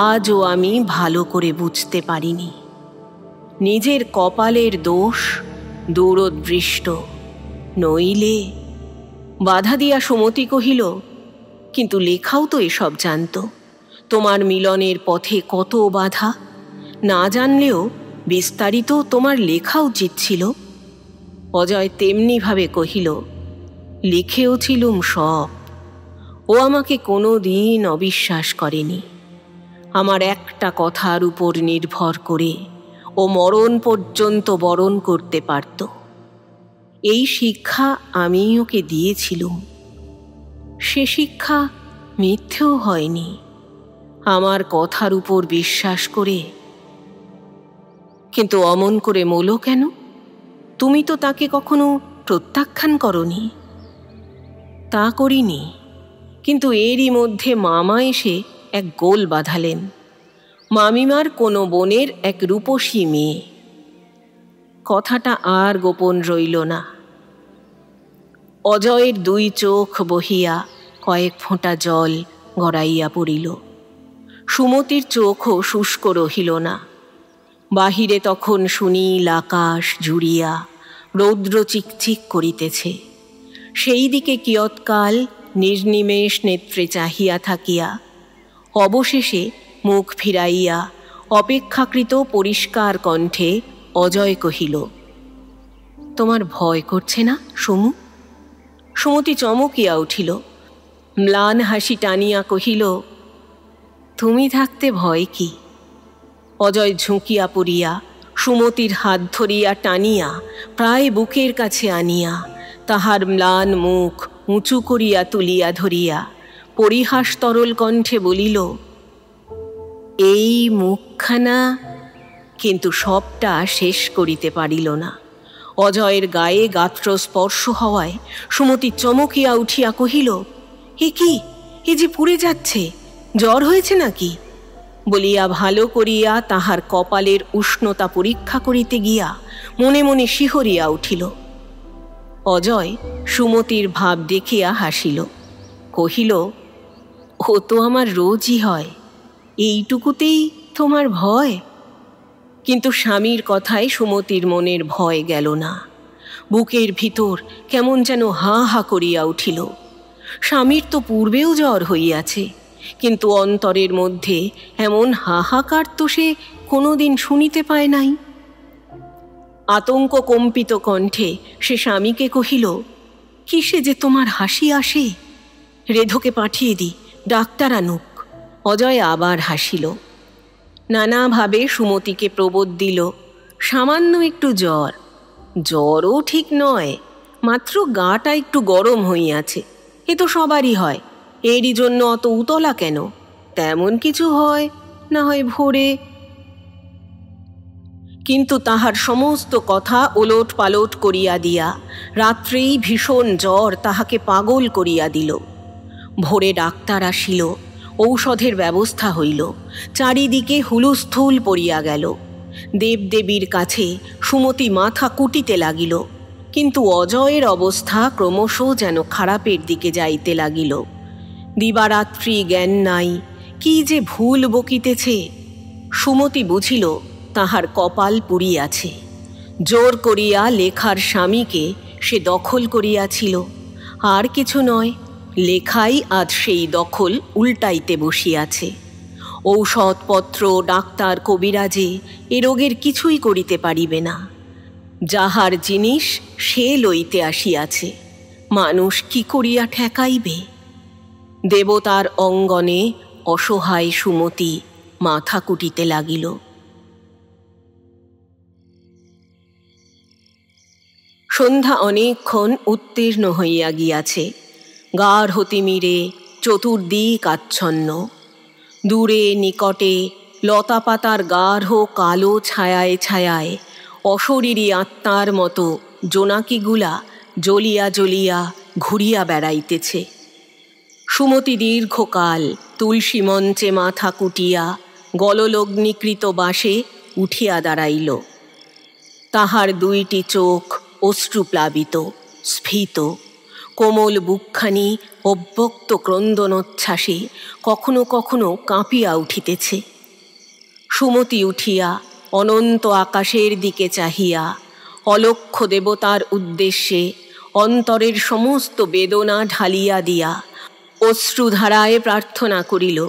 আজও আমি ভালো করে বুঝতে পারিনি। নিজের কপালের দোষ দূরদৃষ্ট, নইলে। বাধা দিয়া সুমতি কহিল, কিন্তু লেখাও তো এসব জানত। তোমার মিলনের পথে কত বাধা, না জানলেও বিস্তারিত তোমার লেখা উচিত ছিল। অজয় তেমনিভাবে কহিল, লিখেও ছিলুম সব। ও আমাকে কোনো দিন অবিশ্বাস করেনি। আমার একটা কথার উপর নির্ভর করে ও মরণ পর্যন্ত বরণ করতে পারত। এই শিক্ষা আমি ওকে দিয়েছিলুম। সে শিক্ষা মিথ্যেও হয়নি। আমার কথার উপর বিশ্বাস করে। কিন্তু অমন করে মোলো কেন? তুমি তো তাকে কখনো প্রত্যাখ্যান করনি। তা করিনি, কিন্তু এরই মধ্যে মামা এসে এক গোল বাঁধালেন। মামিমার কোনো বোনের এক রূপসী মেয়ে। কথাটা আর গোপন রইল না। অজয়ের দুই চোখ বহিয়া কয়েক ফোঁটা জল গড়াইয়া পড়িল। সুমতির চোখও শুষ্ক রহিল না। বাহিরে তখন সুনীল আকাশ জুড়িয়া রৌদ্র চিকচিক করিতেছে। সেই দিকে কিয়ৎকাল নির্নিমেষ নেত্রে চাহিয়া থাকিয়া অবশেষে মুখ ফিরাইয়া অপেক্ষাকৃত পরিষ্কার কণ্ঠে অজয় কহিল, তোমার ভয় করছে না সমু? সুমতি চমকিয়া উঠিল, ম্লান হাসি টানিয়া কহিল, তুমি থাকতে ভয় কি? অজয় ঝুঁকিয়া পড়িয়া সুমতির হাত ধরিয়া টানিয়া প্রায় বুকের কাছে আনিয়া তাহার ম্লান মুখ উঁচু করিয়া তুলিয়া ধরিয়া পরিহাস তরল কণ্ঠে বলিল, এই মুখখানা। কিন্তু সবটা শেষ করিতে পারিল না। অজয়ের গায়ে গাত্র স্পর্শ হওয়ায় সুমতি চমকিয়া উঠিয়া কহিল, এ কি, এ যে পুড়ে যাচ্ছে, জ্বর হয়েছে নাকি? বলিয়া ভালো করিয়া তাহার কপালের উষ্ণতা পরীক্ষা করিতে গিয়া মনে মনে শিহরিয়া উঠিল। অজয় সুমতির ভাব দেখিয়া হাসিল, কহিল, ও তো আমার রোজই হয়, এইটুকুতেই তোমার ভয়? কিন্তু স্বামীর কথায় সুমতির মনের ভয় গেল না। বুকের ভিতর কেমন যেন হা হা করিয়া উঠিল। স্বামীর তো পূর্বেও জ্বর হইয়াছে, কিন্তু অন্তরের মধ্যে এমন হাহাকার তো সে কোনোদিন শুনিতে পায় নাই। আতঙ্ক কম্পিত কণ্ঠে সে স্বামীকে কহিল, কিসে যে তোমার হাসি আসে? রেধোকে পাঠিয়ে দি, ডাক্তার আনুক। অজয় আবার হাসিল। নানাভাবে সুমতিকে প্রবোধ দিল, সামান্য একটু জ্বর, জ্বরও ঠিক নয়, মাত্র গাটা একটু গরম হইয়াছে, এ তো সবারই হয়, এরই জন্য অত উতলা কেন? তেমন কিছু হয় না হয় ভোরে। কিন্তু তাহার সমস্ত কথা ওলট পালট করিয়া দিয়া রাত্রেই ভীষণ জ্বর তাহাকে পাগল করিয়া দিল। ভোরে ডাক্তার আসিল, ঔষধের ব্যবস্থা হইল, চারিদিকে হুলস্থুল পড়িয়া গেল। দেবদেবীর কাছে সুমতি মাথা কুটিতে লাগিল, কিন্তু অজয়ের অবস্থা ক্রমশ যেন খারাপের দিকে যাইতে লাগিল। দিবারাত্রি জ্ঞান নাই, কি যে ভুল বকিতেছে। সুমতি বুঝিল তাহার কপাল পুড়িয়াছে। জোর করিয়া লেখার স্বামীকে সে দখল করিয়াছিল, আর কিছু নয়, লেখাই আজ সেই দখল উল্টাইতে বসিয়াছে। ঔষধপত্র, ডাক্তার, কবিরাজে এ রোগের কিছুই করিতে পারিবে না। যাহার জিনিস সে লইতে আসিয়াছে, মানুষ কি করিয়া ঠেকাইবে? দেবতার অঙ্গনে অসহায় সুমতি মাথা কুটিতে লাগিল। সন্ধ্যা অনেকক্ষণ উত্তীর্ণ হইয়া গিয়াছে। গাঢ় তিমিরে চতুর্দিক আচ্ছন্ন। দূরে নিকটে লতাপাতার গাঢ় কালো ছায়ায় ছায়ায় অশরীরী আত্মার মতো জোনাকিগুলা জ্বলিয়া জ্বলিয়া ঘুরিয়া বেড়াইতেছে। সুমতি দীর্ঘকাল তুলসী মঞ্চে মাথা কুটিয়া গললগ্নিকৃত বাসে উঠিয়া দাঁড়াইল। তাহার দুইটি চোখ অশ্রুপ্লাবিত, স্ফীত, কোমল বুকখানি অব্যক্ত ক্রন্দনোচ্ছ্বাসে কখনো কখনো কাঁপিয়া উঠিতেছে। সুমতি উঠিয়া অনন্ত আকাশের দিকে চাহিয়া অলক্ষ্য দেবতার উদ্দেশ্যে অন্তরের সমস্ত বেদনা ঢালিয়া দিয়া অশ্রুধারায় প্রার্থনা করিল,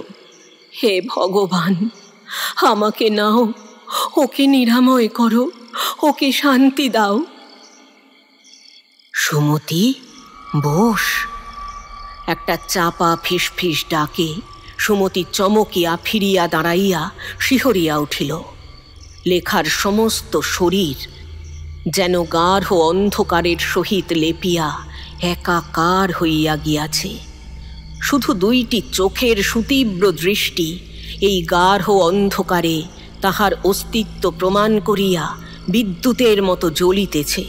হে ভগবান, আমাকে নাও, ওকে নিরাময় করো, ওকে শান্তি দাও। সুমতি, বস। একটা চাপা ফিসফিস ডাকে সুমতি চমকিয়া ফিরিয়া দাঁড়াইয়া শিহরিয়া উঠিল। লেখার সমস্ত শরীর যেন গাঢ় অন্ধকারের সহিত লেপিয়া একাকার হইয়া গিয়াছে। শুধু দুইটি চোখের সুতীব্র দৃষ্টি এই গাঢ় অন্ধকারে তাহার অস্তিত্ব প্রমাণ করিয়া বিদ্যুতের মতো জ্বলিতেছে।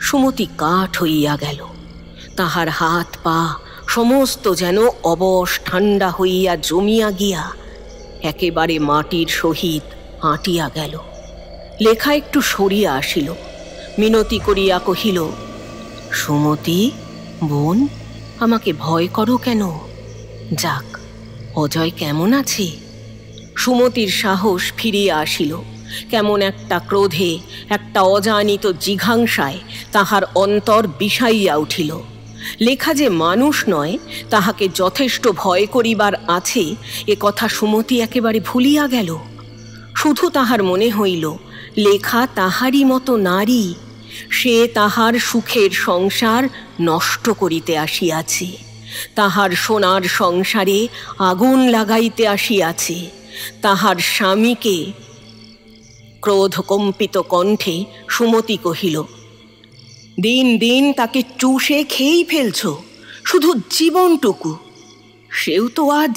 সুমতি কাঠ হইয়া গেল। তাহার হাত পা সমস্ত যেন অবশ ঠান্ডা হইয়া জমিয়া গিয়া একেবারে মাটির সহিত আঁটিয়া গেল। লেখা একটু সরিয়া আসিল, মিনতি করিয়া কহিল, সুমতি বোন, আমাকে ভয় করো কেন? যাক, অজয় কেমন আছে? সুমতির সাহস ফিরিয়া আসিল। কেমন একটা ক্রোধে, একটা অজানিত জিঘাংসায় তাহার অন্তর বিষাইয়া উঠিল। লেখা যে মানুষ নয়, তাহাকে যথেষ্ট ভয় করিবার আছে, এ কথা সুমতি একেবারে ভুলিয়া গেল। শুধু তাহার মনে হইল লেখা তাহারই মতো নারী, সে তাহার সুখের সংসার নষ্ট করিতে আসিয়াছে, তাহার সোনার সংসারে আগুন লাগাইতে আসিয়াছে। তাহার স্বামীকে ক্রোধকম্পিত কণ্ঠে সুমতি কহিল, দিন দিন তাকে চুষে খেয়েই ফেলছ, শুধু জীবনটুকু। সেও তো আজ।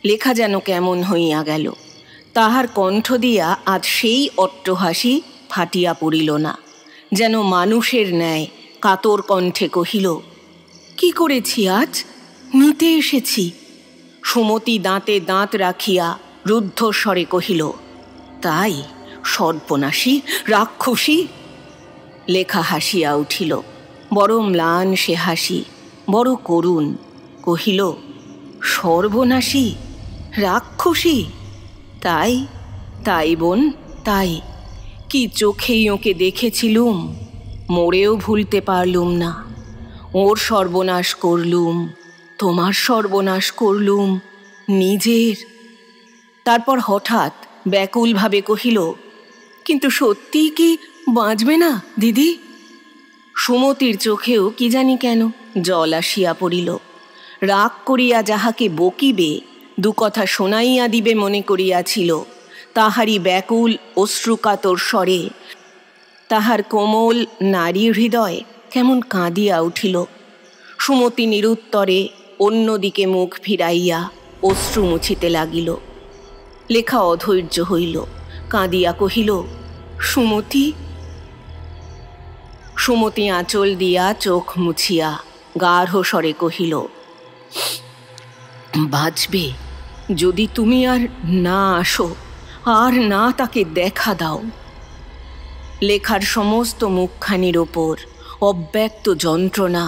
লেখা যেন কেমন হইয়া গেল। তাহার কণ্ঠ দিয়া আজ সেই অট্টহাসি ফাটিয়া পড়িল না, যেন মানুষের ন্যায় কাতর কণ্ঠে কহিল, কি করেছি আজ? নিতে এসেছি। সুমতি দাঁতে দাঁত রাখিয়া রুদ্ধস্বরে কহিল, তাই? সর্বনাশী, রাক্ষসী। লেখা হাসিয়া উঠিল, বড় ম্লান সে হাসি, বড় করুণ। কহিল, সর্বনাশী, রাক্ষসী? তাই তাই বোন, তাই। কি চোখেই ওকে দেখেছিলুম, মরেও ভুলতে পারলুম না। ওর সর্বনাশ করলুম, তোমার সর্বনাশ করলুম, নিজের। তারপর হঠাৎ ব্যাকুলভাবে কহিল, কিন্তু সত্যিই কি বাঁচবে না দিদি? সুমতির চোখেও কি জানি কেন জল আসিয়া পড়িল। রাগ করিয়া যাহাকে বকিবে, দু কথা শোনাইয়া দিবে মনে করিয়াছিল, তাহারই ব্যাকুল অশ্রুকাতর স্বরে তাহার কোমল নারী হৃদয় কেমন কাঁদিয়া উঠিল। সুমতি নিরুত্তরে অন্যদিকে মুখ ফিরাইয়া অশ্রু মুছিতে লাগিল। লেখা অধৈর্য হইল, কাঁদিয়া কহিল, সুমতি। সুমতি আঁচল দিয়া চোখ মুছিয়া গাঢ় স্বরে কহিল, বাঁচবে যদি তুমি আর না আসো, আর না তাকে দেখা দাও। লেখার সমস্ত মুখখানির ওপর অব্যক্ত যন্ত্রণা,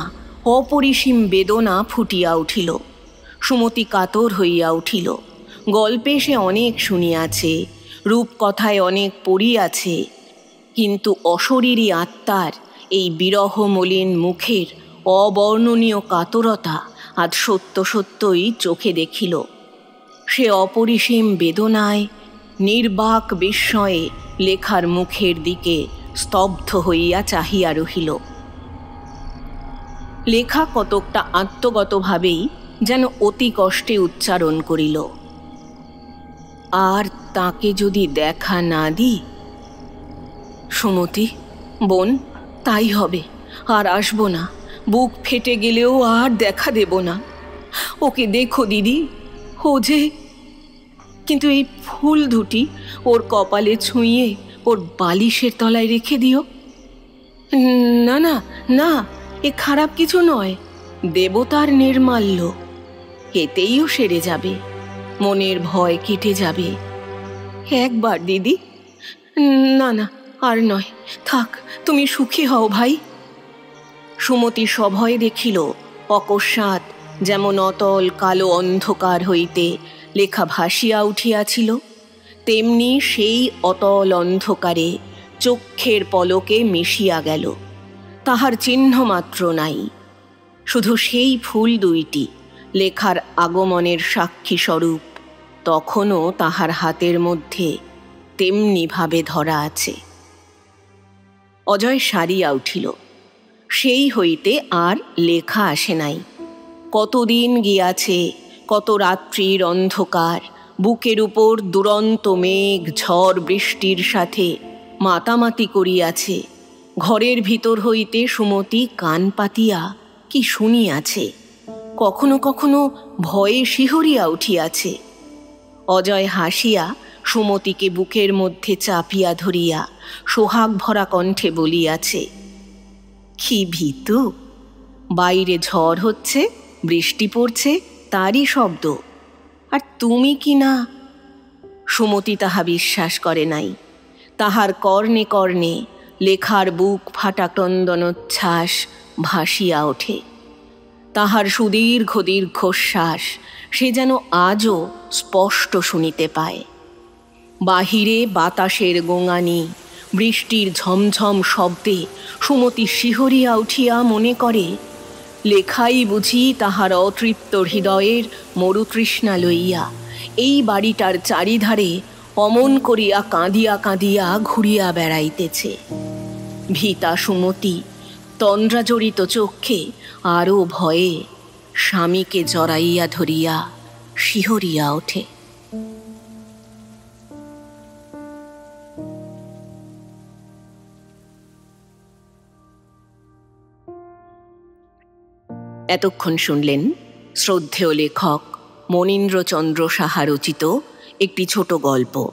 অপরিসীম বেদনা ফুটিয়া উঠিল। সুমতি কাতর হইয়া উঠিল। গল্পে সে অনেক শুনিয়াছে, রূপকথায় অনেক পড়িয়াছে, কিন্তু অশরীরী আত্মার এই বিরহ মলিন মুখের অবর্ণনীয় কাতরতা আজ সত্য সত্যই চোখে দেখিল। সে অপরিসীম বেদনায়, নির্বাক বিস্ময়ে লেখার মুখের দিকে স্তব্ধ হইয়া চাহিয়া রহিল। লেখা কতকটা আত্মগতভাবেই যেন অতি কষ্টে উচ্চারণ করিল, আর তাকে যদি দেখা না দিই? সুমতি বোন, তাই হবে। আর আসবো না, বুক ফেটে গেলেও আর দেখা দেব না। ওকে দেখো দিদি, ও যে। কিন্তু এই ফুল দুটি ওর কপালে ছুঁয়ে ওর বালিশের তলায় রেখে দিও। না না না, এ খারাপ কিছু নয়, দেবতার নির্মাল্য। এতেইও সেরে যাবে, মনের ভয় কেটে যাবে। একবার দিদি। না না, আর নয়, থাক, তুমি সুখী হও ভাই। সুমতি সভয়ে দেখিল অকস্মাৎ যেমন অতল কালো অন্ধকার হইতে লেখা ভাসিয়া উঠিয়াছিল, তেমনি সেই অতল অন্ধকারে চক্ষের পলকে মিশিয়া গেল। তাহার চিহ্ন মাত্র নাই, শুধু সেই ফুল দুইটি লেখার আগমনের সাক্ষী স্বরূপ তখনও তাহার হাতের মধ্যে তেমনিভাবে ধরা আছে। অজয় সারিয়া উঠিল। সেই হইতে আর লেখা আসে নাই। কতদিন গিয়াছে, কত রাত্রির অন্ধকার বুকের উপর দুরন্ত মেঘ ঝড় বৃষ্টির সাথে মাতামাতি করিয়াছে। ঘরের ভিতর হইতে সুমতি কান পাতিয়া কি শুনিয়াছে, কখনো কখনো ভয়ে শিহরিয়া উঠিয়াছে। অজয় হাসিয়া সুমতিকে বুকের মধ্যে চাপিয়া ধরিয়া সোহাগ ভরা কণ্ঠে বলিয়াছে, কি ভীতু! বাইরে ঝড় হচ্ছে, বৃষ্টি পড়ছে, তারই শব্দ, আর তুমি কি না। সুমতি তাহা বিশ্বাস করে নাই। তাহার কর্ণে কর্ণে লেখার বুক ফাটা ক্রন্দনোচ্ছ্বাস ভাসিয়া ওঠে। তাহার সুদীর্ঘ দীর্ঘশ্বাস সে যেন আজও স্পষ্ট শুনিতে পায়। বাহিরে বাতাসের গোঙানি, বৃষ্টির ঝমঝম শব্দে সুমতি শিহরিয়া উঠিয়া মনে করে, লেখাই বুঝি তাহার অতৃপ্ত হৃদয়ের মরুতৃষ্ণা লইয়া এই বাড়িটার চারিধারে অমন করিয়া কাঁদিয়া কাঁদিয়া ঘুরিয়া বেড়াইতেছে। ভীতা সুমতি তন্দ্রা জড়িত চক্ষে আরও ভয়ে স্বামীকে জড়াইয়া ধরিয়া শিহরিয়া ওঠে। এতক্ষণ শুনলেন শ্রদ্ধেয় লেখক মনীন্দ্রচন্দ্র সাহা রচিত একটি ছোট গল্প,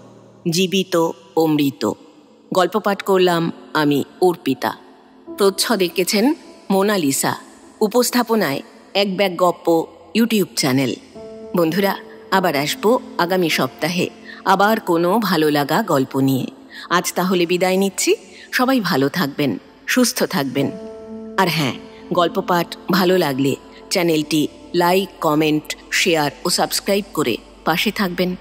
জীবিত ও মৃত। গল্প পাঠ করলাম আমি অর্পিতা। প্রচ্ছদ এঁকেছেন মোনালিসা। উপস্থাপনায় এক ব্যাগ গপ্প ইউটিউব চ্যানেল। বন্ধুরা, আবার আসবো আগামী সপ্তাহে আবার কোনো ভালো লাগা গল্প নিয়ে। আজ তাহলে বিদায় নিচ্ছি। সবাই ভালো থাকবেন, সুস্থ থাকবেন। আর হ্যাঁ, গল্প পাঠ ভালো লাগলে চ্যানেলটি লাইক, কমেন্ট, শেয়ার ও সাবস্ক্রাইব করে পাশে থাকবেন।